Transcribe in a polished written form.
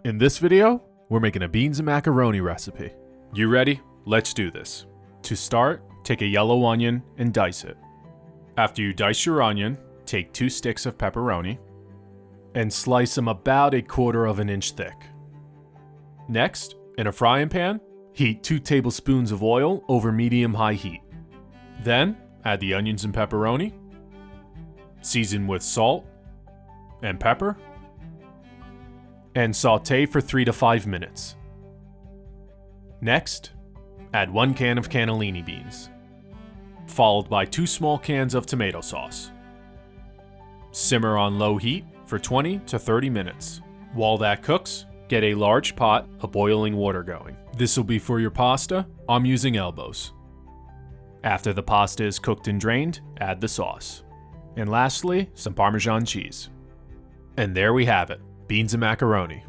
In this video, we're making a beans and macaroni recipe. You ready? Let's do this. To start, take a yellow onion and dice it. After you dice your onion, take 2 sticks of pepperoni and slice them about 1/4 inch thick. Next, in a frying pan, heat 2 tablespoons of oil over medium-high heat. Then, add the onions and pepperoni, season with salt and pepper, and saute for 3 to 5 minutes. Next, add 1 can of cannellini beans, followed by 2 small cans of tomato sauce. Simmer on low heat for 20 to 30 minutes. While that cooks, get a large pot of boiling water going. This will be for your pasta. I'm using elbows. After the pasta is cooked and drained, add the sauce. And lastly, some Parmesan cheese. And there we have it. Beans and macaroni.